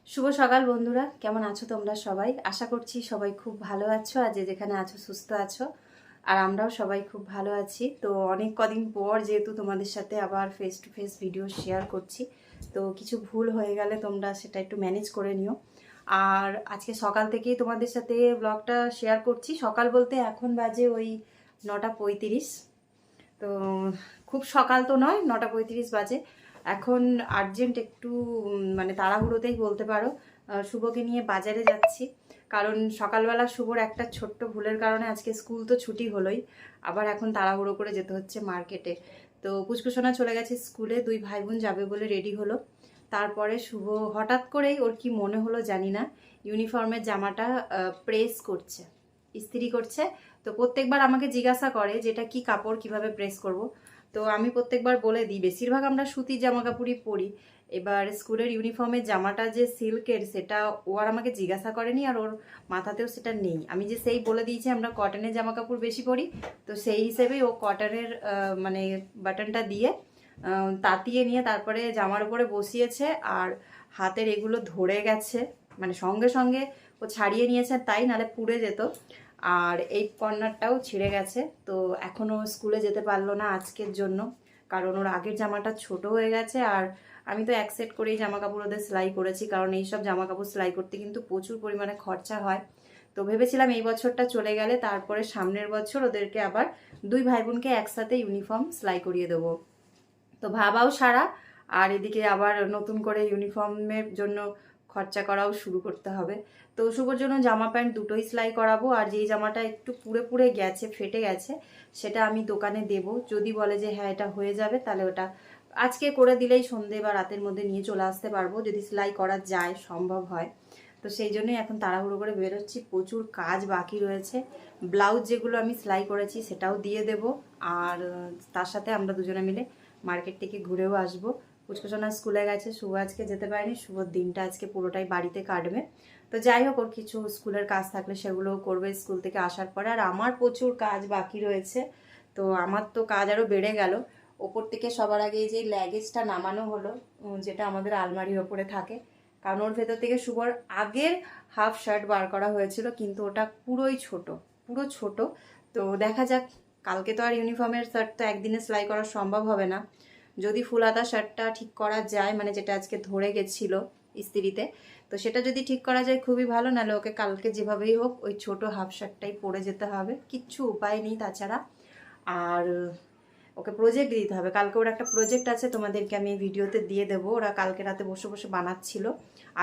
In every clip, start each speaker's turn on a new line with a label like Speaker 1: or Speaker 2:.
Speaker 1: শুভ সকাল বন্ধুরা, কেমন আছো তোমরা সবাই? আশা করছি সবাই খুব ভালো আছো, আর যে যেখানে আছো সুস্থ আছো। আর আমরাও সবাই খুব ভালো আছি। তো অনেক কদিন পর যেহেতু তোমাদের সাথে আবার face to face video share করছি, তো কিছু ভুল হয়ে গেলে তোমরা সেটা একটু ম্যানেজ করে নিও। আর আজকে সকাল থেকেই তোমাদের সাথে ব্লগটা শেয়ার করছি। সকাল বলতে এখন বাজে ওই 9:35। তো খুব সকাল তো নয়, 9:35 বাজে। এখন আর্জেন্ট একটু মানে তাড়াহুড়োতেই বলতে পারো, শুভকে নিয়ে বাজারে যাচ্ছি। কারণ সকালবেলা শুভর একটা ছোট্ট ভুলের কারণে আজকে স্কুল তো ছুটি হলোই, আবার এখন তাড়াহুড়ো করে যেতে হচ্ছে মার্কেটে। তো পুচকুসোনা চলে গেছে স্কুলে, দুই ভাই বোন যাবে বলে রেডি হলো। তারপরে শুভ হঠাৎ করেই ওর কি মনে হলো জানি না, ইউনিফর্মের জামাটা প্রেস করছে, ইস্ত্রি করছে। তো প্রত্যেকবার আমাকে জিজ্ঞাসা করে যে এটা কি কাপড়, কিভাবে প্রেস করব। তো আমি প্রত্যেকবার বলে দিই, বেশিরভাগ আমরা সুতির জামা কাপড়ই পরি। এবার স্কুলের ইউনিফর্মের জামাটা যে সিল্কের, সেটা ও আর আমাকে জিজ্ঞাসা করেনি, আর ওর মাথাতেও সেটা নেই। আমি যে সেই বলে দিয়েছি আমরা কটনের জামা কাপড় বেশি পরি, তো সেই হিসেবেই ও কটনের মানে বাটনটা দিয়ে তাতিয়ে নিয়ে তারপরে জামার উপরে বসিয়েছে। আর হাতের এগুলো ধরে গেছে, মানে সঙ্গে সঙ্গে ও ছাড়িয়ে নিয়েছে, তাই নাহলে পুড়ে যেত। আর এই কর্নারটাও ছিঁড়ে গেছে। তো এখনও স্কুলে যেতে পারলো না আজকের জন্য, কারণ ওর আগের জামাটা ছোট হয়ে গেছে। আর আমি তো এক সেট করেই জামা কাপড় ওদের সেলাই করেছি, কারণ এইসব জামা কাপড় সেলাই করতে কিন্তু প্রচুর পরিমাণে খরচা হয়। তো ভেবেছিলাম এই বছরটা চলে গেলে তারপরে সামনের বছর ওদেরকে আবার দুই ভাই বোনকে একসাথে ইউনিফর্ম সেলাই করিয়ে দেবো। তো ভাবাও সারা, আর এদিকে আবার নতুন করে ইউনিফর্মের জন্য খরচা করাও শুরু করতে হবে। তো শুভর জন্য জামা প্যান্ট দুটোই সেলাই করাবো। আর যেই জামাটা একটু পুড়ে পুড়ে গেছে, ফেটে গেছে, সেটা আমি দোকানে দেব। যদি বলে যে হ্যাঁ এটা হয়ে যাবে, তাহলে ওটা আজকে করে দিলেই সন্ধে বা রাতের মধ্যে নিয়ে চলে আসতে পারবো, যদি সেলাই করা যায়, সম্ভব হয়। তো সেই জন্যই এখন তাড়াহুড়ো করে বেরোচ্ছি, প্রচুর কাজ বাকি রয়েছে। ব্লাউজ যেগুলো আমি সেলাই করেছি সেটাও দিয়ে দেব। আর তার সাথে আমরা দুজনে মিলে মার্কেট থেকে ঘুরেও আসবো। পুচকুসোনা স্কুলে গেছে, শুভ আজকে যেতে পারেনি। শুভর দিনটা আজকে পুরোটাই বাড়িতে কাটবে। তো যাই হোক, ওর কিছু স্কুলের কাজ থাকলে সেগুলোও করবে স্কুল থেকে আসার পরে। আর আমার প্রচুর কাজ বাকি রয়েছে। তো আমার তো কাজ আরও বেড়ে গেল। ওপর থেকে সবার আগে এই যে ল্যাগেজটা নামানো হলো, যেটা আমাদের আলমারির ওপরে থাকে। কারণ ওর ভেতর থেকে শুভর আগের হাফ শার্ট বার করা হয়েছিল, কিন্তু ওটা পুরোই ছোট, পুরো ছোট। তো দেখা যাক, কালকে তো আর ইউনিফর্মের শার্ট তো একদিনে সেলাই করা সম্ভব হবে না। যদি ফুল হাতা শার্টটা ঠিক করা যায়, মানে যেটা আজকে ধরে গেছিলো ইস্ত্রিতে, তো সেটা যদি ঠিক করা যায় খুবই ভালো। নাহলে ওকে কালকে যেভাবেই হোক ওই ছোট হাফ শার্টটাই পরে যেতে হবে, কিচ্ছু উপায় নেই তাছাড়া। আর ওকে প্রজেক্ট দিতে হবে, কালকে ওর একটা প্রজেক্ট আছে, তোমাদেরকে আমি ভিডিওতে দিয়ে দেবো। ওরা কালকে রাতে বসে বসে বানাচ্ছিল,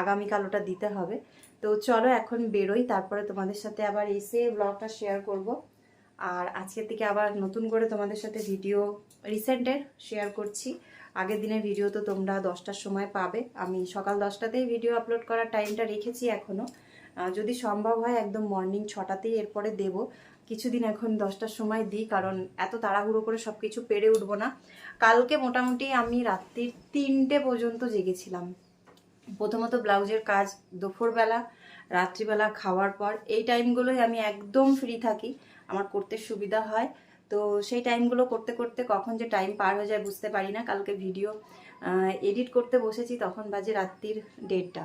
Speaker 1: আগামীকাল ওটা দিতে হবে। তো চলো এখন বেরোই, তারপরে তোমাদের সাথে আবার এসে ব্লগটা শেয়ার করব। আর আজকের থেকে আবার নতুন করে তোমাদের সাথে ভিডিও রিসেন্টের শেয়ার করছি। আগের দিনের ভিডিও তো তোমরা 10টার সময় পাবে, আমি সকাল 10টাতেই ভিডিও আপলোড করার টাইমটা রেখেছি এখনও। যদি সম্ভব হয় একদম মর্নিং 6টাতেই এরপরে দেব। কিছুদিন এখন 10টার সময় দিই, কারণ এত তাড়াহুড়ো করে সব কিছু পেরে উঠবো না। কালকে মোটামুটি আমি রাত্রির 3টে পর্যন্ত জেগেছিলাম। প্রথমত ব্লাউজের কাজ দুপুরবেলা, রাত্রিবেলা খাওয়ার পর, এই টাইমগুলোই আমি একদম ফ্রি থাকি, আমার করতে সুবিধা হয়। তো সেই টাইমগুলো করতে করতে কখন যে টাইম পার হয়ে যায় বুঝতে পারি না। কালকে ভিডিও এডিট করতে বসেছি, তখন বাজে রাত্রির 1:30।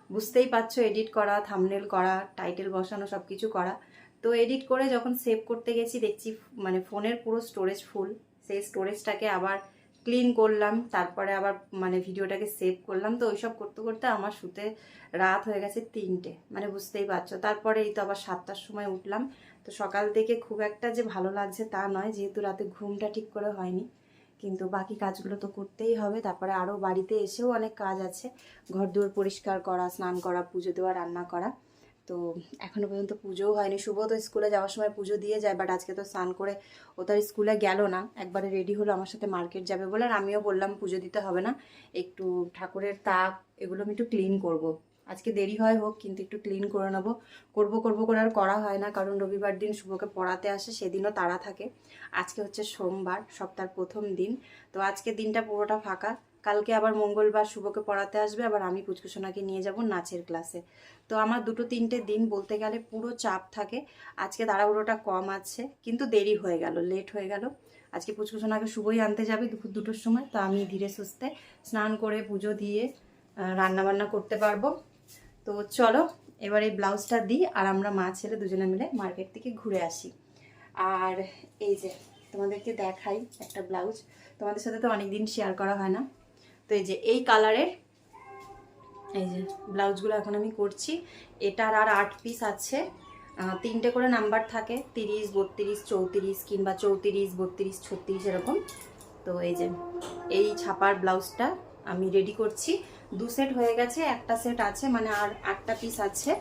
Speaker 1: বুঝতেই পারছো, এডিট করা, থাম্বনেল করা, টাইটেল বসানো, সব কিছু করা। তো এডিট করে যখন সেভ করতে গেছি, দেখছি মানে ফোনের পুরো স্টোরেজ ফুল। সেই স্টোরেজটাকে আবার ক্লিন করলাম, তারপরে আবার মানে ভিডিওটাকে সেভ করলাম। তো ওইসব করতে করতে আমার শুতে রাত হয়ে গেছে 3টে, মানে বুঝতেই পারছো। তারপরে এই তো আবার 7টার সময় উঠলাম। তো সকাল থেকে খুব একটা যে ভালো লাগছে তা নয়, যেহেতু রাতে ঘুমটা ঠিক করে হয়নি, কিন্তু বাকি কাজগুলো তো করতেই হবে। তারপরে আরও বাড়িতে এসেও অনেক কাজ আছে, ঘর দুয়ার পরিষ্কার করা, স্নান করা, পুজো দেওয়া, রান্না করা। তো এখনো পর্যন্ত পুজোও হয়নি। শুভ তো স্কুলে যাওয়ার সময় পুজো দিয়ে যায়, বাট আজকে তো স্নান করে ও তার স্কুলে গেল না, একবারে রেডি হলো আমার সাথে মার্কেট যাবে বলে। আর আমিও বললাম পুজো দিতে হবে না, একটু ঠাকুরের তাক এগুলো আমি একটু ক্লিন করব। আজকে দেরি হয় হোক, কিন্তু একটু ক্লিন করে নেবো। করবো করে আর করা হয় না, কারণ রবিবার দিন শুভকে পড়াতে আসে, সেদিনও তাড়া থাকে। আজকে হচ্ছে সোমবার, সপ্তাহের প্রথম দিন। তো আজকে দিনটা পুরোটা ফাঁকা। কালকে আবার মঙ্গলবার শুভকে পড়াতে আসবে, আবার আমি পুচকুসোনাকে নিয়ে যাব নাচের ক্লাসে। তো আমার 2-3টে দিন বলতে গেলে পুরো চাপ থাকে। আজকে তাড়াহুড়োটা কম আছে, কিন্তু দেরি হয়ে গেল, লেট হয়ে গেল। আজকে পুচকুসোনাকে শুভই আনতে যাবে দুপুর 2টোর সময়। তো আমি ধীরে সুস্থে স্নান করে পুজো দিয়ে রান্নাবান্না করতে পারবো। তো চলো এবার এই ব্লাউজটা দিই আর আমরা মা ছেলে দুজনে মিলে মার্কেট থেকে ঘুরে আসি। আর এই যে তোমাদেরকে দেখাই একটা ব্লাউজ, তোমাদের সাথে তো অনেকদিন শেয়ার করা হয় না। তো এই যে এই কালারের এই যে ব্লাউজগুলো এখন আমি করছি। এটার আর 8 পিস আছে, 3টে করে নাম্বার থাকে, 30, 32, 34 কিংবা 34, 32, 36 এরকম। তো এই যে এই ছাপার ব্লাউজটা আমি রেডি করছি। 2 সেট হয়ে গেছে, একটা সেট আছে, মানে আর 8টা পিস আছে।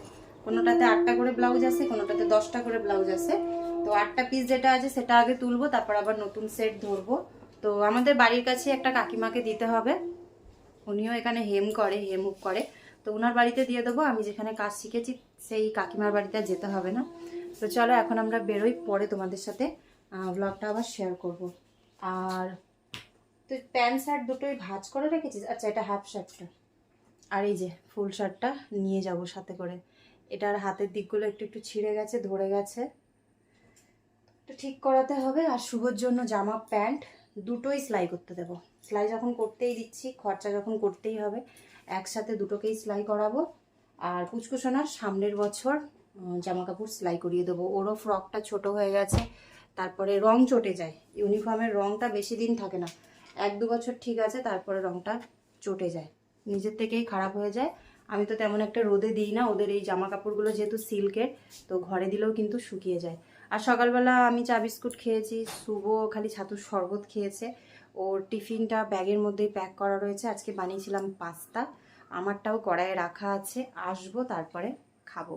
Speaker 1: কোনোটাতে 8টা করে ব্লাউজ আছে, কোনোটাতে 10টা করে ব্লাউজ আছে। তো 8টা পিস যেটা আছে সেটা আগে তুলবো, তারপর আবার নতুন সেট ধরবো। তো আমাদের বাড়ির কাছে একটা কাকিমাকে দিতে হবে, উনিও এখানে হেম হুক করে। তো ওনার বাড়িতে দিয়ে দেবো। আমি যেখানে কাজ শিখেছি সেই কাকিমার বাড়িতে যেতে হবে না। তো চলো এখন আমরা বেরোই, পরে তোমাদের সাথে ব্লগটা আবার শেয়ার করব। আর তুই প্যান্ট শার্ট দুটোই ভাঁজ করে রেখেছিস? আচ্ছা, এটা হাফ শার্টটা, আর এই যে ফুল শার্টটা নিয়ে যাব সাথে করে। এটার হাতের দিকগুলো একটু একটু ছিঁড়ে গেছে, ধরে গেছে, তো ঠিক করাতে হবে। আর শুভর জন্য জামা প্যান্ট দুটোই সেলাই করতে দেবো। সেলাই যখন করতেই দিচ্ছি, খরচা যখন করতেই হবে, একসাথে দুটোকেই সেলাই করাবো। আর পুচকুসোনার সামনের বছর জামা কাপড় সেলাই করিয়ে দেবো। ওরও ফ্রকটা ছোট হয়ে গেছে, তারপরে রং চটে যায়, ইউনিফর্মের রংটা বেশি দিন থাকে না, 1-2 বছর ঠিক আছে, তারপরে রংটা চটে যায়, নিজের থেকেই খারাপ হয়ে যায়। আমি তো তেমন একটা রোদে দিই না ওদের এই জামা কাপড়গুলো, যেহেতু সিল্কের, তো ঘরে দিলেও কিন্তু শুকিয়ে যায়। আর সকালবেলা আমি চা বিস্কুট খেয়েছি, শুভ খালি ছাতুর শরবত খেয়েছে। ওর টিফিনটা ব্যাগের মধ্যেই প্যাক করা রয়েছে। আজকে বানিয়েছিলাম পাস্তা, আমারটাও কড়াইয়ে রাখা আছে, আসবো তারপরে খাবো।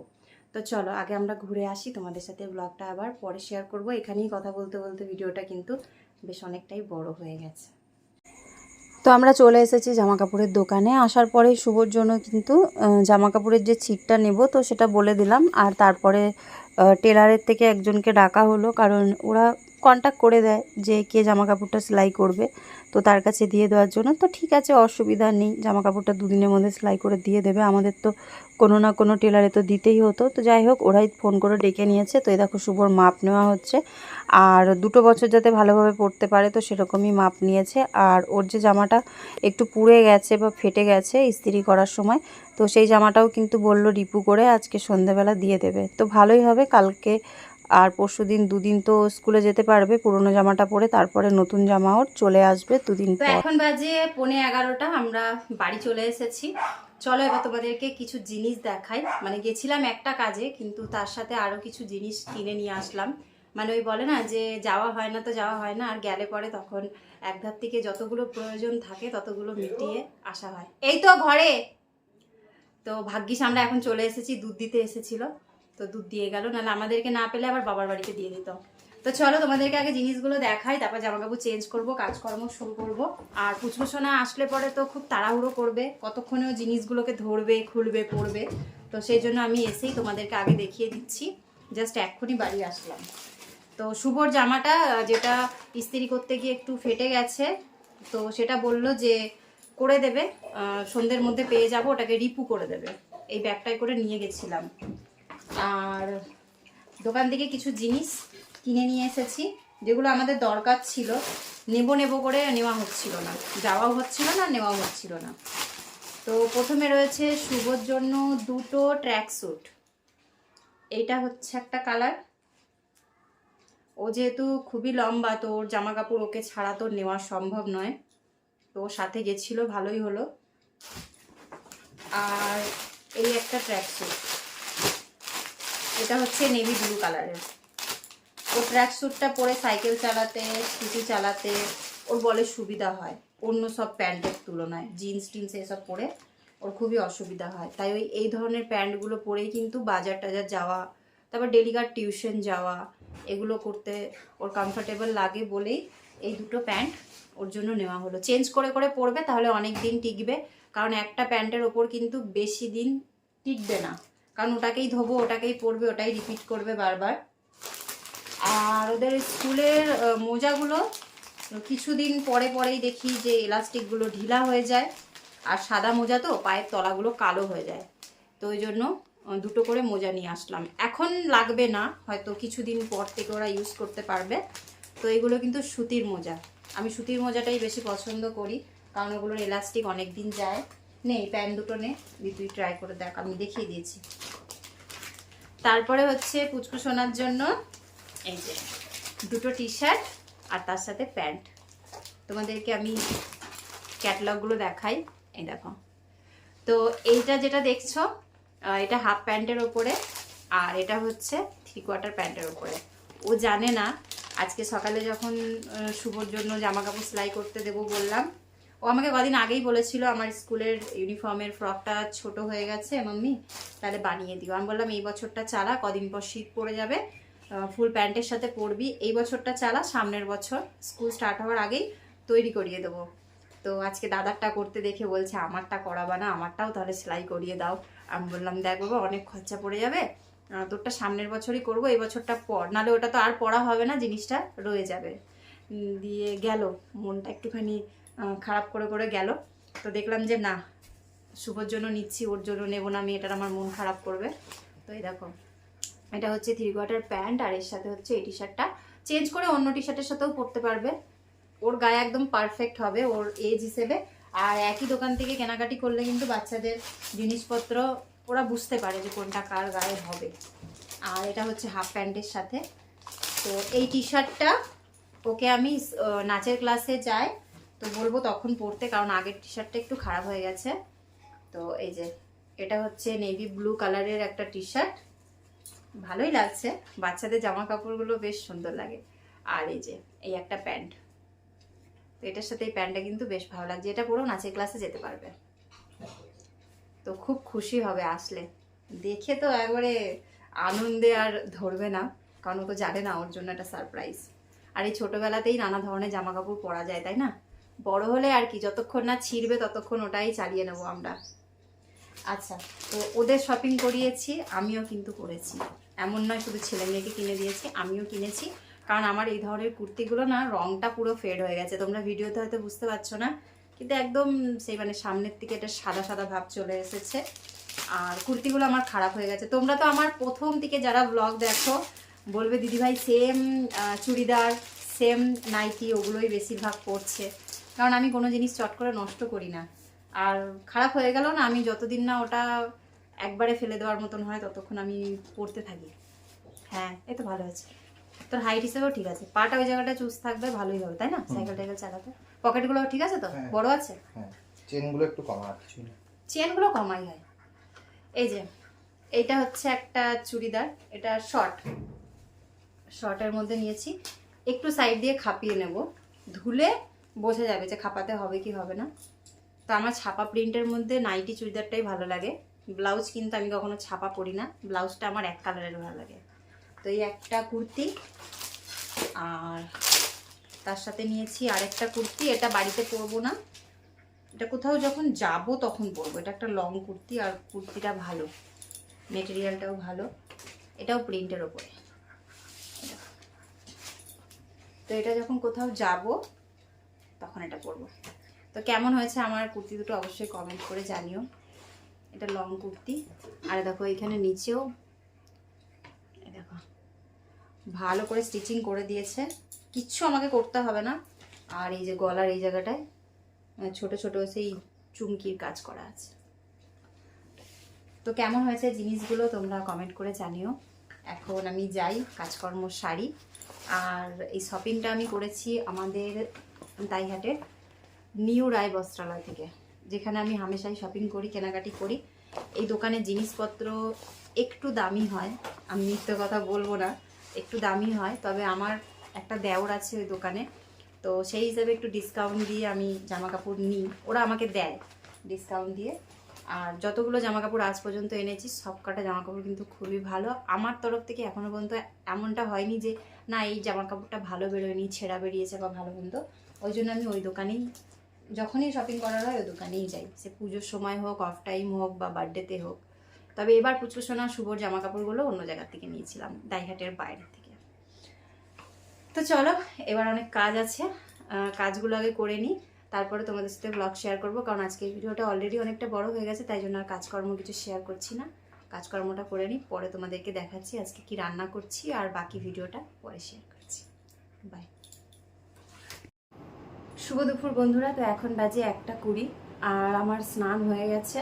Speaker 1: তো চলো আগে আমরা ঘুরে আসি, তোমাদের সাথে ব্লগটা আবার পরে শেয়ার করব। এখানেই কথা বলতে বলতে ভিডিওটা কিন্তু বেশ অনেকটাই বড় হয়ে গেছে। তো আমরা চলে এসেছি জামা কাপড়ের দোকানে। আসার পরে শুভর জন্য কিন্তু জামা কাপড়ের যে ছিটটা নেব তো সেটা বলে দিলাম। আর তারপরে টেলারের থেকে একজনকে ডাকা হলো, কারণ ওরা কন্ট্যাক্ট করে দেয় যে কে জামা কাপড়টা সেলাই করবে, তো তার কাছে দিয়ে দেওয়ার জন্য। তো ঠিক আছে, অসুবিধা নেই, জামা কাপড়টা 2 দিনের মধ্যে সেলাই করে দিয়ে দেবে। আমাদের তো কোনো না কোনো টেলারে তো দিতেই হতো। তো যাই হোক, ওরাই ফোন করে ডেকে নিয়েছে। তো এই দেখো শুভর মাপ নেওয়া হচ্ছে, আর 2 বছর যাতে ভালোভাবে পরতে পারে তো সেরকমই মাপ নিয়েছে। আর ওর যে জামাটা একটু পুড়ে গেছে বা ফেটে গেছে ইস্ত্রি করার সময়, তো সেই জামাটাও কিন্তু বলল রিপু করে আজকে সন্ধ্যেবেলা দিয়ে দেবে। তো ভালোই হবে, কালকে আর পরশুদিন 2 দিন তো স্কুলে যেতে পারবে পুরনো জামাটা পরে, তারপরে নতুন জামা ওর চলে আসবে 2 দিন পর। এখন বাজে 11:15, আমরা বাড়ি চলে এসেছি। চলো এবার তোমাদেরকে কিছু জিনিস দেখাই। মানে গেছিলাম একটা কাজে, কিন্তু তার সাথে আরো কিছু জিনিস কিনে নিয়ে আসলাম। মানে ওই বলে না যে যাওয়া হয় না তো যাওয়া হয় না, আর গেলে পরে তখন একধার থেকে যতগুলো প্রয়োজন থাকে ততগুলো মিটিয়ে আসা হয়। এই তো ঘরে। তো ভাগ্যিস আমরা এখন চলে এসেছি, দুধ দিতে এসেছিল, তো দুধ দিয়ে গেল, নাহলে আমাদেরকে না পেলে আবার বাবার বাড়িতে দিয়ে দিত। তো চলো তোমাদেরকে আগে জিনিসগুলো দেখাই, তারপর জামাকাপড় চেঞ্জ করব, কাজকর্ম শুরু করব। আর পুচকুসোনা আসলে পরে তো খুব তাড়াহুড়ো করবে, কতক্ষণেও জিনিসগুলোকে ধরবে, খুলবে, পড়বে। তো সেই জন্য আমি এসেই তোমাদেরকে আগে দেখিয়ে দিচ্ছি, জাস্ট এক্ষুনি বাড়ি আসলাম। তো শুভর জামাটা যেটা ইস্ত্রি করতে গিয়ে একটু ফেটে গেছে, তো সেটা বলল যে করে দেবে, সন্ধ্যের মধ্যে পেয়ে যাব, ওটাকে রিপু করে দেবে। এই ব্যাগটায় করে নিয়ে গেছিলাম। আর দোকান থেকে কিছু জিনিস কিনে নিয়ে এসেছি, যেগুলো আমাদের দরকার ছিল, নেব করে নেওয়া হচ্ছিল না, যাওয়াও হচ্ছিল না, নেওয়াও হচ্ছিল না। তো প্রথমে রয়েছে শুভর জন্য 2টো ট্র্যাক স্যুট। এইটা হচ্ছে একটা কালার, ও যেহেতু খুবই লম্বা তো ওর জামা কাপড় ওকে ছাড়া তো নেওয়া সম্ভব নয়, তো সাথে গেছিল, ভালোই হলো। আর এই একটা ট্র্যাক স্যুট, এটা হচ্ছে নেভি ব্লু কালারের। ও ট্র্যাক স্যুটটা পরে সাইকেল চালাতে, স্কুটি চালাতে ওর বলে সুবিধা হয়, অন্য সব প্যান্টের তুলনায়। জিন্স টিন্স এসব পরে ওর খুবই অসুবিধা হয়, তাই ওই এই ধরনের প্যান্টগুলো পরেই কিন্তু বাজার টাজার যাওয়া, তারপর ডেলিকার টিউশন যাওয়া, এগুলো করতে ওর কমফর্টেবল লাগে বলেই এই 2টো প্যান্ট ওর জন্য নেওয়া হলো। চেঞ্জ করে করে পরবে, তাহলে অনেক দিন টিকবে, কারণ একটা প্যান্টের ওপর কিন্তু বেশি দিন টিকবে না, কারণ ওটাকেই ধোবো, ওটাকেই পরবে, ওটাই রিপিট করবে বারবার। আর ওদের স্কুলের মোজাগুলো কিছুদিন পরে পরেই দেখি যে এলাস্টিকগুলো ঢিলা হয়ে যায়, আর সাদা মোজা তো পায়ের তলাগুলো কালো হয়ে যায়, তো ওই জন্য 2টো করে মোজা নিয়ে আসলাম। এখন লাগবে না, হয়তো কিছুদিন পর থেকে ওরা ইউজ করতে পারবে। তো এগুলো কিন্তু সুতির মোজা, আমি সুতির মোজাটাই বেশি পছন্দ করি, কারণ ওগুলোর এলাস্টিক অনেক দিন যায়। নে প্যান্ট দুটো নে, তুই ট্রাই করে দেখ, আমি দেখিয়ে দিয়েছি। তারপরে হচ্ছে পুচকু সোনার জন্য এই যে দুটো টি শার্ট আর তার সাথে প্যান্ট। তোমাদেরকে আমি ক্যাটালগুলো দেখাই, এই দেখো। তো এইটা যেটা দেখছো এটা হাফ প্যান্টের ওপরে, আর এটা হচ্ছে 3/4 প্যান্টের ওপরে। ও জানে না, আজকে সকালে যখন শুভর জন্য জামা কাপড় সেলাই করতে দেবো বললাম, ও আমাকে কদিন আগেই বলেছিল আমার স্কুলের ইউনিফর্মের ফ্রকটা ছোট হয়ে গেছে মাম্মি, তাহলে বানিয়ে দিও। আমি বললাম এই বছরটা চালা, কদিন পর শীত পড়ে যাবে, ফুল প্যান্টের সাথে পরবি, এই বছরটা চালা, সামনের বছর স্কুল স্টার্ট হওয়ার আগেই তৈরি করিয়ে দেবো। তো আজকে দাদারটা করতে দেখে বলছে আমারটা করাবা না, আমারটাও তাহলে সেলাই করিয়ে দাও। আমি বললাম দেখ বাবা, অনেক খরচা পড়ে যাবে, তোরটা সামনের বছরই করবো, এই বছরটা পর, নাহলে ওটা তো আর পড়া হবে না, জিনিসটা রয়ে যাবে। দিয়ে গেল, মনটা একটুখানি খারাপ করে করে গেল। তো দেখলাম যে না, শুভর জন্য নিচ্ছি, ওর জন্য নেবো না আমি, এটার আমার মন খারাপ করবে। তো এই দেখো, এটা হচ্ছে 3/4 প্যান্ট, আর এর সাথে হচ্ছে এই টি শার্টটা চেঞ্জ করে অন্য টি শার্টের সাথেও পরতে পারবে, ওর গায়ে একদম পারফেক্ট হবে ওর এজ হিসেবে। আর একই দোকান থেকে কেনাকাটি করলে কিন্তু বাচ্চাদের জিনিসপত্র ওরা বুঝতে পারে যে কোনটা কার গায়ে হবে। আর এটা হচ্ছে হাফ প্যান্টের সাথে। তো এই টি শার্টটা ওকে আমি নাচের ক্লাসে যাই তো বলবো তখন পরতে, কারণ আগের টি শার্টটা একটু খারাপ হয়ে গেছে। তো এই যে এটা হচ্ছে নেভি ব্লু কালারের একটা টি শার্ট, ভালোই লাগছে, বাচ্চাদের জামা কাপড়গুলো বেশ সুন্দর লাগে। আর এই যে এই একটা প্যান্ট, তো এটার সাথে এই প্যান্টটা কিন্তু বেশ ভালো লাগছে, এটা পরেও নাচের ক্লাসে যেতে পারবে। তো খুব খুশি হবে আসলে, দেখে তো একবারে আনন্দে আর ধরবে না, কারণ ও তো জানে না ওর জন্য একটা সারপ্রাইজ। আর এই ছোটবেলাতেই নানা ধরনের জামা কাপড় পরা যায়, তাই না? বড় হলে আর কি, যতক্ষণ না ছিঁড়বে ততক্ষণ ওটাই চালিয়ে নেবো আমরা। আচ্ছা, তো ওদের শপিং করিয়েছি, আমিও কিন্তু করেছি, এমন নয় শুধু ছেলে মেয়েকে কিনে দিয়েছি, আমিও কিনেছি। কারণ আমার এই ধরনের কুর্তিগুলো না রংটা পুরো ফেড হয়ে গেছে, তোমরা ভিডিওতে হয়তো বুঝতে পারছো না, কিন্তু একদম সেই মানে সামনের দিকে এটা সাদা সাদা ভাব চলে এসেছে। আর কুর্তিগুলো আমার খারাপ হয়ে গেছে। তোমরা তো আমার প্রথম দিকে যারা ব্লগ দেখো বলবে দিদিভাই সেম চুড়িদার সেম নাইটি ওগুলোই বেশিরভাগ পরছে, কারণ আমি কোনো জিনিস চট করে নষ্ট করি না। আর খারাপ হয়ে গেল না, আমি যতদিন না ওটা একবারে ফেলে দেওয়ার মতন হয় ততক্ষণ আমি পরতে থাকি। হ্যাঁ, এই তো ভালো আছে, তোর হাইট হিসেবেও ঠিক আছে, পাটা ওই জায়গাটা চুজ থাকবে, ভালোই হবে তাই না? সাইকেল টাইকেল চালাতে পকেটগুলো ঠিক আছে তো? বড় আছে?
Speaker 2: হ্যাঁ, চেনগুলো একটু কমা আছে,
Speaker 1: চেনগুলো কমাই হয়। এই যে এইটা হচ্ছে একটা চুড়িদার, এটা শর্টের মধ্যে নিয়েছি, একটু সাইড দিয়ে খাপিয়ে নেব, ধুলে বোঝা যাবে যে খাপাতে হবে কি হবে না। তো আমার ছাপা প্রিন্টের মধ্যে নাইটি চুড়িদারটাই ভালো লাগে, ব্লাউজ কিন্তু আমি কখনো ছাপা পরি না, ব্লাউজটা আমার এক কালারের ভালো লাগে। তো এই একটা কুর্তি, আর তার সাথে নিয়েছি আরেকটা কুর্তি, এটা বাড়িতে পরবো না, এটা কোথাও যখন যাব তখন পরবো। এটা একটা লং কুর্তি, আর কুর্তিটা ভালো, মেটেরিয়ালটাও ভালো, এটাও প্রিন্টের ওপরে। তো এটা যখন কোথাও যাব তখন এটা পরবো। তো কেমন হয়েছে আমার কুর্তি দুটো অবশ্যই কমেন্ট করে জানিও। এটা লং কুর্তি, আর দেখো এখানে নিচেও দেখো ভালো করে স্টিচিং করে দিয়েছে, কিচ্ছু আমাকে করতে হবে না। আর এই যে গলার এই জায়গাটায় ছোট ছোট সেই চুমকির কাজ করা আছে। তো কেমন হয়েছে জিনিসগুলো তোমরা কমেন্ট করে জানিও। এখন আমি যাই কাজকর্ম সারি। আর এই শপিংটা আমি করেছি আমাদের দাইহাটে নিউ রায় বস্ত্রালয় থেকে, যেখানে আমি হামেশাই শপিং করি, কেনাকাটি করি। এই দোকানের জিনিসপত্র একটু দামি হয়, আমি মিথ্যে কথা বলবো না, একটু দামি হয়, তবে আমার একটা দেওর আছে ওই দোকানে, তো সেই হিসাবে একটু ডিসকাউন্ট দিয়ে আমি জামা কাপড় নিই, ওরা আমাকে দেয় ডিসকাউন্ট দিয়ে। আর যতগুলো জামা কাপড় আজ পর্যন্ত এনেছি সব কটা জামা কাপড় কিন্তু খুবই ভালো, আমার তরফ থেকে এখনও পর্যন্ত এমনটা হয়নি যে না এই জামা কাপড়টা ভালো বেরোয়নি, ছেঁড়া বেরিয়েছে বা ভালো মন্দ। ওই জন্য আমি ওই দোকানেই যখনই শপিং করার হয় ওই দোকানেই যাই, সে পুজোর সময় হোক, অফ টাইম হোক বা বার্থডেতে হোক। তবে এবার পুচকু সোনা শুভর জামা কাপড়গুলো অন্য জায়গা থেকে নিয়েছিলাম, দাইহাটের বাইরে থেকে। তো চলো, এবার অনেক কাজ আছে, কাজগুলো আগে করে নিই, তারপরে তোমাদের সাথে ব্লগ শেয়ার করবো, কারণ আজকের ভিডিওটা অলরেডি অনেকটা বড় হয়ে গেছে, তাই জন্য আর কাজকর্ম কিছু শেয়ার করছি না। কাজকর্মটা করে নিই, পরে তোমাদেরকে দেখাচ্ছি আজকে কি রান্না করছি, আর বাকি ভিডিওটা পরে শেয়ার করছি। বাই। শুভ দুপুর বন্ধুরা। তো এখন বাজে 1:20, আর আমার স্নান হয়ে গেছে,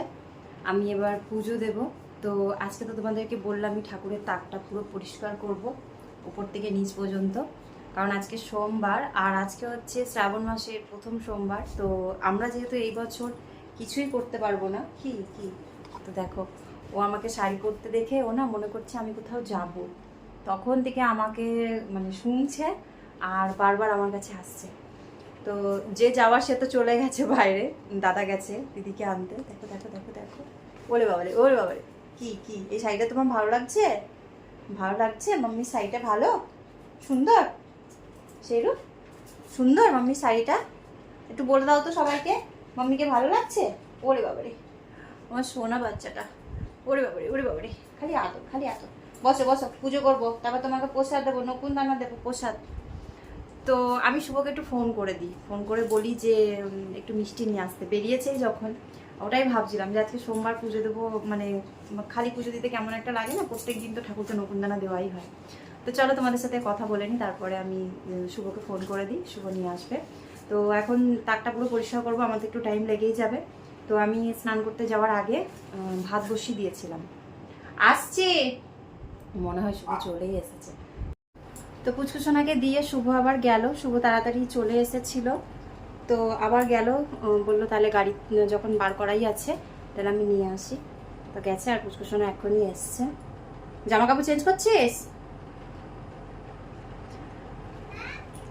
Speaker 1: আমি এবার পুজো দেব। তো আজকে তো তোমাদেরকে বললাম আমি ঠাকুরের তাকটা পুরো পরিষ্কার করব উপর থেকে নিচ পর্যন্ত, কারণ আজকে সোমবার আর আজকে হচ্ছে শ্রাবণ মাসের প্রথম সোমবার। তো আমরা যেহেতু এই বছর কিছুই করতে পারবো না, কি কি তো দেখো, ও আমাকে শাড়ি পরতে দেখে ও না মনে করছে আমি কোথাও যাব, তখন থেকে আমাকে মানে শুনছে আর বারবার আমার কাছে আসছে। তো যে যাওয়ার সে তো চলে গেছে বাইরে, দাদা গেছে দিদিকে আনতে। দেখো দেখো দেখো দেখো, ওরে বাবারে ওরে বাবারে, কি কি এই শাড়িটা তোমার ভালো লাগছে? ভালো লাগছে? মাম্মির শাড়িটা ভালো, সুন্দর, সেরু সুন্দর মাম্মির শাড়িটা। একটু বলে দাও তো সবাইকে, মাম্মিকে ভালো লাগছে? ওরে বাবারে আমার সোনা বাচ্চাটা, ওরে বাবারে ওরে বাবারে, খালি আদর খালি আদর। বসো বসো, পুজো করবো, তারপর তোমাকে প্রসাদ দেবো, নকুন দানা দেবো প্রসাদ। তো আমি শুভকে একটু ফোন করে দিই, ফোন করে বলি যে একটু মিষ্টি নিয়ে আসতে, বেরিয়েছেই যখন। ওটাই ভাবছিলাম যে আজকে সোমবার পুজো দেবো, মানে খালি পুজো দিতে কেমন একটা লাগে না, প্রত্যেক দিন তো ঠাকুরকে নকুনদানা দেওয়াই হয়। তো চলো তোমাদের সাথে কথা বলে নিই, তারপরে আমি শুভকে ফোন করে দিই, শুভ নিয়ে আসবে। তো এখন তাকটা পুরো পরিষ্কার করবো, আমাদের একটু টাইম লেগেই যাবে। তো আমি স্নান করতে যাওয়ার আগে ভাত বসিয়ে দিয়েছিলাম, আসছে মনে হয় শুভ চলেই এসেছে। তো পুচকুসোনাকে দিয়ে শুভ আবার গেল, শুভ তাড়াতাড়ি চলে এসেছিল। তো আবার গেল, বললো তাহলে গাড়ি যখন বার করাই আছে তাহলে আমি নিয়ে আসি। তো গেছে, আর পুচকুসোনা এখনই এসছে। জামা কাপড় চেঞ্জ করছিস?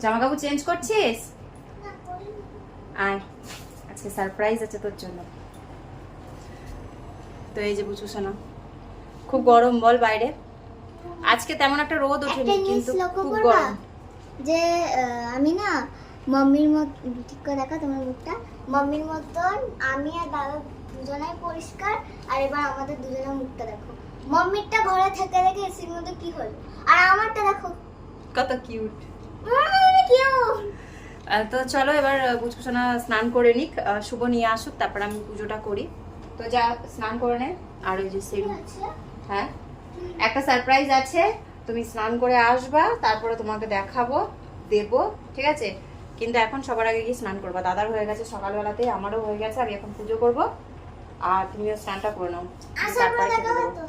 Speaker 1: জামা কাপড় চেঞ্জ করছিস? আয়, আজকে সারপ্রাইজ আছে তোর জন্য। তো এই যে পুচকুসোনা, খুব গরম বল বাইরে, আজকে তেমন একটা রোদ ওঠেনি কিন্তু খুব গরম।
Speaker 3: যে আমি না মাম্মির মত, ঠিক করে দেখা তোমার মুখটা, মাম্মির মতন আমি আর দাদা দুজনাই পরিষ্কার। আর এবার আমাদের দুজনের মুখটা দেখো, মাম্মিরটা ঘরে থেকে রেখে এসির মধ্যে কি হলো, আর আমারটা দেখো
Speaker 1: কত কিউট।
Speaker 3: কিউট।
Speaker 1: তো চলো এবার পুচকুসোনা স্নান করে নিক, শুভ নিয়ে আসুক, তারপর আমি পুজোটা করি। তো যা স্নান করে নে। আর ওই যে সেরু, হ্যাঁ একটা সারপ্রাইজ আছে, তুমি স্নান করে আসবা, তারপরে তোমাকে দেখাবো দেবো, ঠিক আছে? কিন্তু এখন সবার আগে গিয়ে স্নান করবা, দাদার হয়ে গেছে সকালবেলাতেই, আমারও হয়ে গেছে, আমি এখন পুজো করব। আর তুমিও স্নানটা করে নাও, তারপরে খেতে দেবো।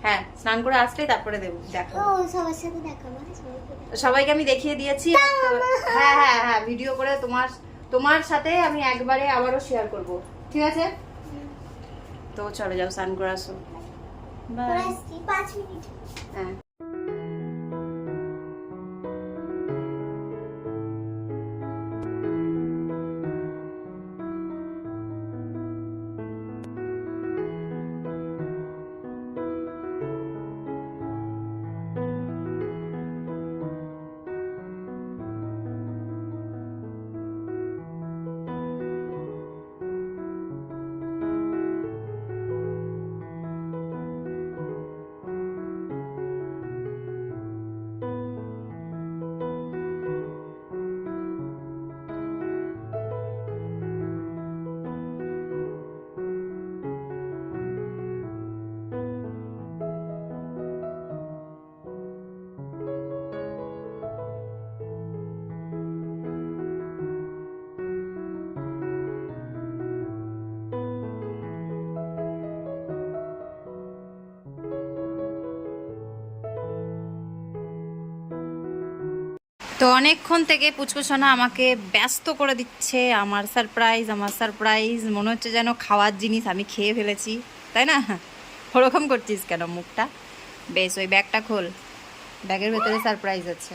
Speaker 1: হ্যাঁ স্নান করে আসলেই তারপরে দেবো, দেখো
Speaker 3: সবার সাথে দেখাবো।
Speaker 1: সবাইকে আমি দেখিয়ে দিয়েছি। হ্যাঁ হ্যাঁ হ্যাঁ, ভিডিও করে তোমার সাথে আমি একবারে আবারও শেয়ার করব, ঠিক আছে? তো চলে যাও স্নান করে আসো, বাই।
Speaker 3: 5 মিনিট।
Speaker 1: হ্যাঁ তো অনেকক্ষণ থেকে পুচকুসোনা আমাকে ব্যস্ত করে দিচ্ছে, আমার সারপ্রাইজ আমার সারপ্রাইজ, মনে হচ্ছে যেন খাওয়ার জিনিস আমি খেয়ে ফেলেছি, তাই না? ওরকম করছিস কেন মুখটা? বেশ, ওই ব্যাগটা খোল, ব্যাগের ভেতরে সারপ্রাইজ আছে।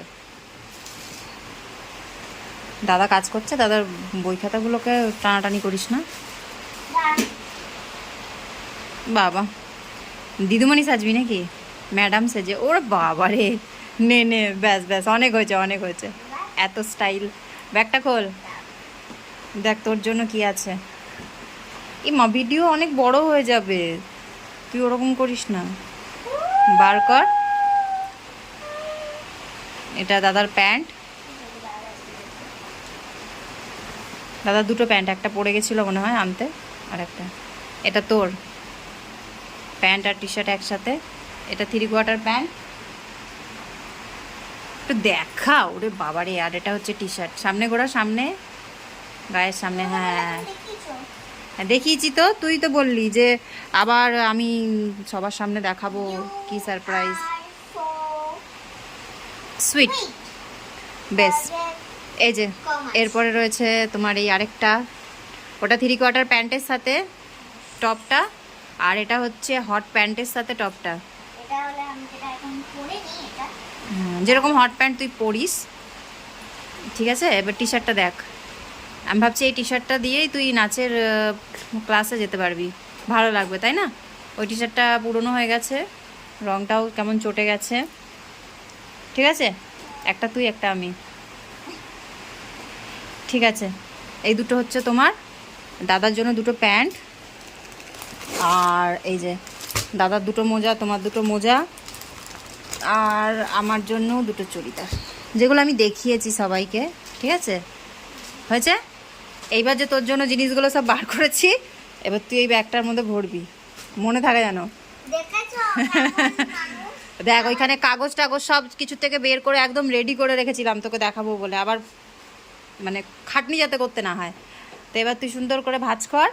Speaker 1: দাদা কাজ করছে, দাদার বই খাতাগুলোকে টানাটানি করিস না বাবা। দিদিমণি সাজবি নাকি? ম্যাডাম সেজে, ওর বাবা রে, নে নে, ব্যাস ব্যাস, অনেক হয়েছে অনেক হয়েছে, এত স্টাইল। ব্যাগটা খোল, দেখ তোর জন্য কি আছে। এই মা ভিডিও অনেক বড় হয়ে যাবে, তুই ওরকম করিস না, বার কর। এটা দাদার প্যান্ট, দাদার দুটো প্যান্ট, একটা পড়ে গেছিলো মনে হয় আনতে, আর একটা এটা তোর প্যান্ট আর টি শার্ট একসাথে, এটা 3/4 প্যান্ট, একটু দেখা, ওরে বাবারে। আর এটা হচ্ছে টি শার্ট, সামনে গোড়া, সামনে গায়ের সামনে, হ্যাঁ দেখিয়েছি তো, তুই তো বললি যে আবার আমি সবার সামনে দেখাবো কি সারপ্রাইজ। সুইট, বেশ। এই যে এরপরে রয়েছে তোমার এই আরেকটা, ওটা 3/4 প্যান্টের সাথে টপটা, আর এটা হচ্ছে হট প্যান্টের সাথে টপটা।
Speaker 3: এটা হলো আমি যেটা এখন পরে নিই এটা।
Speaker 1: যেরকম হট প্যান্ট তুই পরিস, ঠিক আছে। এবার টি শার্টটা দেখ, আমি ভাবছি এই টি শার্টটা দিয়েই তুই নাচের ক্লাসে যেতে পারবি, ভালো লাগবে তাই না? ওই টি শার্টটা পুরনো হয়ে গেছে, রংটাও কেমন চটে গেছে, ঠিক আছে। একটা তুই একটা আমি, ঠিক আছে। এই দুটো হচ্ছে তোমার দাদার জন্য দুটো প্যান্ট, আর এই যে দাদার দুটো মোজা, তোমার দুটো মোজা, আর আমার জন্য দুটো চুড়িদার, যেগুলো আমি দেখিয়েছি সবাইকে, ঠিক আছে। হয়েছে? এইবার যে তোর জন্য জিনিসগুলো সব বার করেছি, এবার তুই এই ব্যাগটার মধ্যে ভরবি, মনে থাকে যেন।
Speaker 3: দেখেছো কেমন মানুষ?
Speaker 1: দেখ ওইখানে কাগজ টাগজ সব কিছু থেকে বের করে একদম রেডি করে রেখেছিলাম তোকে দেখাবো বলে, আবার মানে খাটনি যাতে করতে না হয়। তো এবার তুই সুন্দর করে ভাঁজ কর,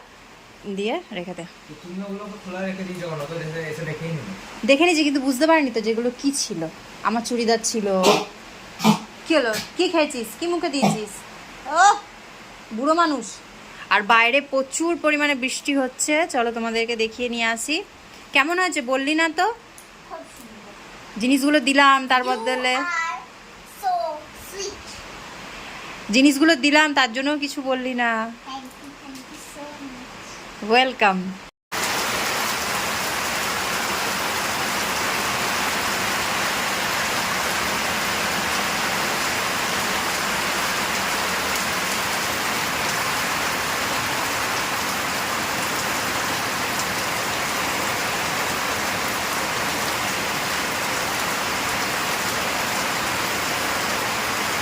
Speaker 1: দিয়ে রেখে দে।
Speaker 2: তুমি ওগুলো খোলা রেখে দিয়েছো কেন? তো এসে দেখেই নিবো।
Speaker 1: দেখে নিয়েছি কিন্তু বুঝতে পারিনি তো যেগুলো কি ছিল। আমার চুড়িদার ছিল। কি হলো, কি খেয়েছিস, কি মুখে দিয়েছিস? ও বুড়ো মানুষ। আর বাইরে প্রচুর পরিমাণে বৃষ্টি হচ্ছে, চলো তোমাদেরকে দেখিয়ে নিয়ে আসি। কেমন হয়েছে বললি না তো?
Speaker 3: খুব সুন্দর।
Speaker 1: জিনিসগুলো দিলাম তার বদলে,
Speaker 3: You are so sweet.
Speaker 1: জিনিসগুলো দিলাম তার জন্য কিছু বললি না।
Speaker 3: Thank you so much.
Speaker 1: Welcome.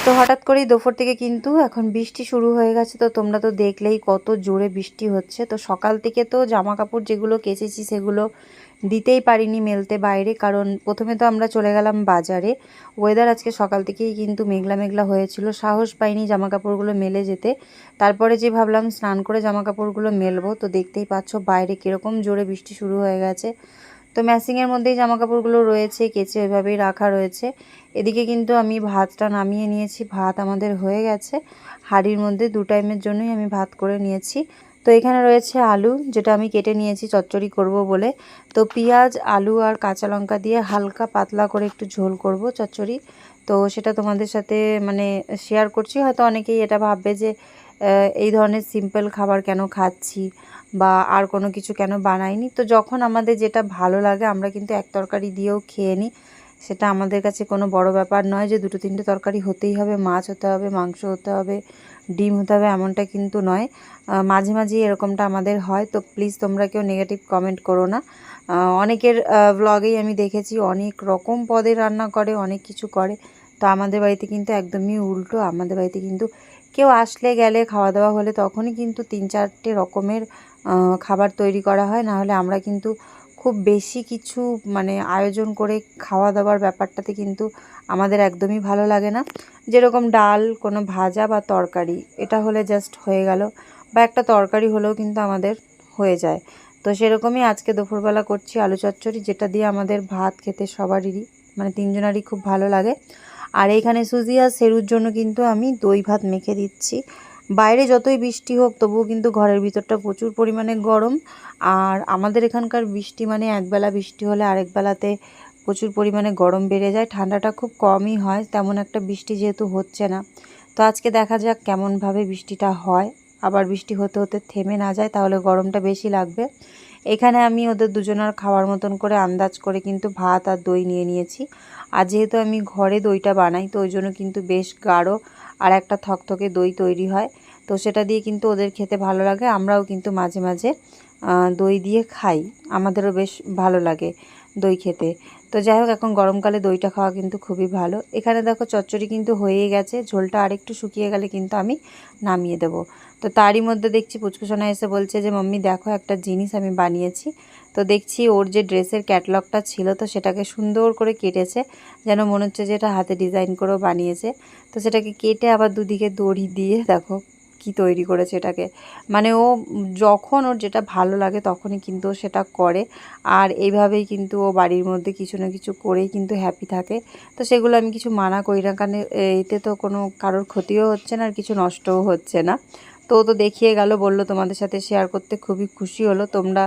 Speaker 1: তো হঠাৎ করেই দুপুর থেকে কিন্তু এখন বৃষ্টি শুরু হয়ে গেছে। তো তোমরা তো দেখলেই কত জোরে বৃষ্টি হচ্ছে। তো সকাল থেকে তো জামা কাপড় যেগুলো কেচেছি সেগুলো দিতেই পারিনি মেলতে বাইরে, কারণ প্রথমে তো আমরা চলে গেলাম বাজারে। ওয়েদার আজকে সকাল থেকেই কিন্তু মেঘলা মেঘলা হয়েছিল, সাহস পাইনি জামা কাপড়গুলো মেলে যেতে। তারপরে যে ভাবলাম স্নান করে জামা কাপড়গুলো মেলবো, তো দেখতেই পাচ্ছ বাইরে কীরকম জোরে বৃষ্টি শুরু হয়ে গেছে। তো ম্যাসিংয়ের মধ্যেই জামা কাপড়গুলো রয়েছে, কেচে ওইভাবেই রাখা রয়েছে। এদিকে কিন্তু আমি ভাতটা নামিয়ে নিয়েছি, ভাত আমাদের হয়ে গেছে। হাঁড়ির মধ্যে 2 টাইমের জন্যই আমি ভাত করে নিয়েছি। তো এখানে রয়েছে আলু, যেটা আমি কেটে নিয়েছি চচ্চড়ি করব বলে। তো পেঁয়াজ, আলু আর কাঁচা লঙ্কা দিয়ে হালকা পাতলা করে একটু ঝোল করব চচ্চড়ি। তো সেটা তোমাদের সাথে মানে শেয়ার করছি। হয়তো অনেকেই এটা ভাববে যে এই ধরনের সিম্পল খাবার কেন খাচ্ছি, বা আর কোনো কিছু কেন বানাইনি। তো যখন আমাদের যেটা ভালো লাগে আমরা কিন্তু এক তরকারি দিয়েও খেয়ে নিই, সেটা আমাদের কাছে কোনো বড় ব্যাপার নয় যে 2-3টে তরকারি হতেই হবে, মাছ হতে হবে, মাংস হতে হবে, ডিম হতে হবে, এমনটা কিন্তু নয়। মাঝে মাঝে এরকমটা আমাদের হয়। তো প্লিজ তোমরা কেউ নেগেটিভ কমেন্ট করো না। অনেকের ব্লগেই আমি দেখেছি অনেক রকম পদের রান্না করে, অনেক কিছু করে। তো আমাদের বাড়িতে কিন্তু একদমই উল্টো। আমাদের বাড়িতে কিন্তু কেউ আসলে গেলে খাওয়া দাওয়া হলে তখনই কিন্তু 3-4টে রকমের খাবার তৈরি করা হয়, না হলে আমরা কিন্তু খুব বেশি কিছু মানে আয়োজন করে খাওয়া দাওয়ার ব্যাপারটাতে কিন্তু আমাদের একদমই ভালো লাগে না। যেরকম ডাল, কোনো ভাজা বা তরকারি এটা হলে জাস্ট হয়ে গেল, বা একটা তরকারি হলেও কিন্তু আমাদের হয়ে যায়। তো সেরকমই আজকে দুপুরবেলা করছি আলু চচ্চড়ি, যেটা দিয়ে আমাদের ভাত খেতে সবারই মানে 3জনারই খুব ভালো লাগে। আর এইখানে সুজি আর সেরুর জন্য কিন্তু আমি দই ভাত মেখে দিচ্ছি। বাইরে যতই বৃষ্টি হোক তবুও কিন্তু ঘরের ভিতরটা প্রচুর পরিমাণে গরম। আর আমাদের এখানকার বৃষ্টি মানে একবেলা বৃষ্টি হলে আরেক বেলাতে প্রচুর পরিমাণে গরম বেড়ে যায়, ঠান্ডাটা খুব কমই হয়, তেমন একটা বৃষ্টি যেহেতু হচ্ছে না। তো আজকে দেখা যাক কেমনভাবে বৃষ্টিটা হয়, আবার বৃষ্টি হতে হতে থেমে না যায়, তাহলে গরমটা বেশি লাগবে। এখানে আমি ওদের দুজনের খাওয়ার মতন করে আন্দাজ করে কিন্তু ভাত আর দই নিয়ে নিয়েছি। আর যেহেতু আমি ঘরে দইটা বানাই, তো ওই জন্য কিন্তু বেশ গাঢ় আর একটা থকথকে দই তৈরি হয়। তো সেটা দিয়ে কিন্তু ওদের খেতে ভালো লাগে, আমরাও কিন্তু মাঝে মাঝে দই দিয়ে খাই, আমাদেরও বেশ ভালো লাগে দই খেতে। তো যাই হোক, এখন গরমকালে দইটা খাওয়া কিন্তু খুবই ভালো। এখানে দেখো চচ্চড়ি কিন্তু হয়েই গেছে, ঝোলটা আরেকটু শুকিয়ে গেলে কিন্তু আমি নামিয়ে দেবো। তো তারই মধ্যে দেখছি পুচকুসোনা এসে বলছে যে মাম্মি দেখো একটা জিনিস আমি বানিয়েছি। তো দেখছি ওর যে ড্রেসের ক্যাটলগটা ছিল, তো সেটাকে সুন্দর করে কেটেছে, যেন মনে হচ্ছে যে এটা হাতে ডিজাইন করেও বানিয়েছে। তো সেটাকে কেটে আবার দুদিকে দড়ি দিয়ে দেখো কি তৈরি করেছে এটাকে। মানে ও যখন ওর যেটা ভালো লাগে তখনই কিন্তু ও সেটা করে, আর এইভাবেই কিন্তু ও বাড়ির মধ্যে কিছু না কিছু করেই কিন্তু হ্যাপি থাকে। তো সেগুলো আমি কিছু মানা করি না, কারণ এতে তো কোনো কারোর ক্ষতিও হচ্ছে না আর কিছু নষ্টও হচ্ছে না। তো ও তো দেখিয়ে গেল, বলল তোমাদের সাথে শেয়ার করতে খুবই খুশি হলো। তোমরা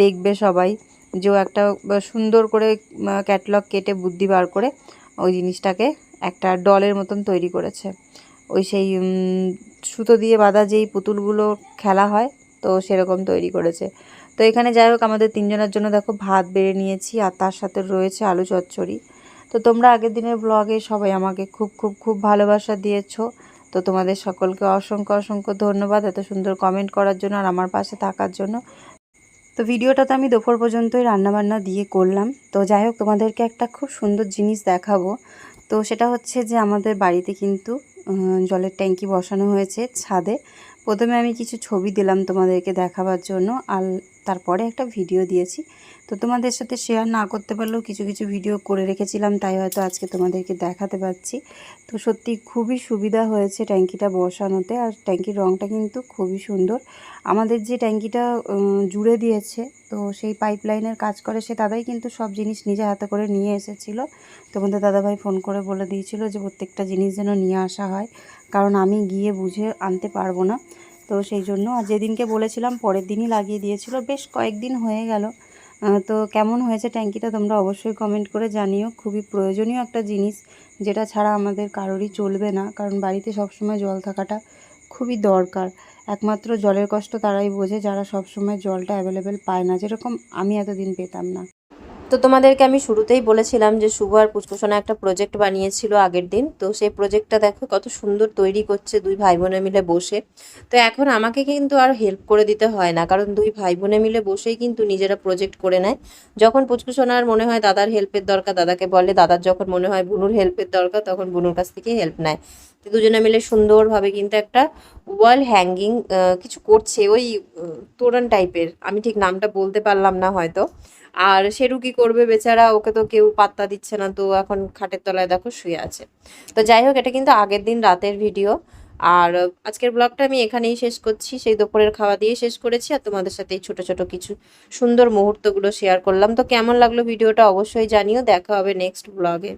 Speaker 1: দেখবে সবাই যে ও একটা সুন্দর করে ক্যাটলগ কেটে বুদ্ধি বার করে ওই জিনিসটাকে একটা ডলের মতন তৈরি করেছে। ওই সেই সুতো দিয়ে বাঁধা যেই পুতুলগুলো খেলা হয়, তো সেরকম তৈরি করেছে। তো এখানে যাই হোক আমাদের তিনজনের জন্য দেখো ভাত বেড়ে নিয়েছি, আর তার সাথে রয়েছে আলু চচ্চড়ি। তো তোমরা আগের দিনের ব্লগে সবাই আমাকে খুব খুব খুব ভালোবাসা দিয়েছো। তো তোমাদের সকলকে অসংখ্য অসংখ্য ধন্যবাদ এত সুন্দর কমেন্ট করার জন্য আর আমার পাশে থাকার জন্য। তো ভিডিওটা তো আমি দুপুর পর্যন্তই রান্নাবান্না দিয়ে করলাম। তো যাই হোক তোমাদেরকে একটা খুব সুন্দর জিনিস দেখাবো। তো সেটা হচ্ছে যে আমাদের বাড়িতে কিন্তু জলের ট্যাঙ্কি বসানো হয়েছে ছাদে। প্রথমে আমি কিছু ছবি দিলাম তোমাদেরকে দেখাবার জন্য, আর তারপরে একটা ভিডিও দিয়েছি। তো তোমাদের সাথে শেয়ার না করতে পারলেও কিছু কিছু ভিডিও করে রেখেছিলাম, তাই হয়তো আজকে তোমাদেরকে দেখাতে পারছি। তো সত্যি খুবই সুবিধা হয়েছে ট্যাঙ্কিটা বসানোতে, আর ট্যাঙ্কির রঙটা কিন্তু খুবই সুন্দর। আমাদের যে ট্যাঙ্কিটা জুড়ে দিয়েছে, তো সেই পাইপলাইনের কাজ করে সে দাদাই কিন্তু সব জিনিস নিজে হাতে করে নিয়ে এসেছিলো। তোমাদের দাদাভাই ফোন করে বলে দিয়েছিল যে প্রত্যেকটা জিনিস যেন নিয়ে আসা হয়, কারণ আমি গিয়ে বুঝে আনতে পারবো না। তো সেই জন্য আর যেদিনকে বলেছিলাম পরের দিনই লাগিয়ে দিয়েছিল। বেশ কয়েকদিন হয়ে গেল। তো কেমন হয়েছে ট্যাঙ্কিটা তোমরা অবশ্যই কমেন্ট করে জানিও। খুবই প্রয়োজনীয় একটা জিনিস, যেটা ছাড়া আমাদের কারোরই চলবে না, কারণ বাড়িতে সবসময় জল থাকাটা খুবই দরকার। একমাত্র জলের কষ্ট তারাই বোঝে যারা সবসময় জলটা অ্যাভেলেবেল পায় না, যেরকম আমি এতদিন পেতাম না। তো তোমাদেরকে আমি শুরুতেই বলেছিলাম যে শুভ আর পুষ্পসোনা একটা প্রজেক্ট বানিয়েছিল আগের দিন। তো সেই প্রজেক্টটা দেখো কত সুন্দর তৈরি করছে দুই ভাই বোনে মিলে বসে। তো এখন আমাকে কিন্তু আর হেল্প করে দিতে হয় না, কারণ দুই ভাই বোনে মিলে বসেই কিন্তু নিজেরা প্রজেক্ট করে নেয়। যখন পুষ্পসোনার মনে হয় দাদার হেল্পের দরকার দাদাকে বলে, দাদার যখন মনে হয় বুনুর হেল্পের দরকার তখন বুনুর কাছ থেকে হেল্প নেয়। তো দুজনে মিলে সুন্দরভাবে কিন্তু একটা ওয়াল হ্যাঙ্গিং কিছু করছে, ওই তোরণ টাইপের, আমি ঠিক নামটা বলতে পারলাম না হয়তো। আর শেরু কি করবে বেচারা, ওকে তো কেউ পাত্তা দিচ্ছে না, তো এখন খাটের তলায় দেখো শুয়ে আছে। তো যাই হোক, এটা কিন্তু আগের দিন রাতের ভিডিও। আর আজকের ব্লগটা আমি এখানেই শেষ করছি, সেই দুপুরের খাওয়া দিয়ে শেষ করেছি, আর তোমাদের সাথে এই ছোট ছোট কিছু সুন্দর মুহূর্তগুলো শেয়ার করলাম। তো কেমন লাগলো ভিডিওটা অবশ্যই জানিও। দেখা হবে নেক্সট ব্লগে।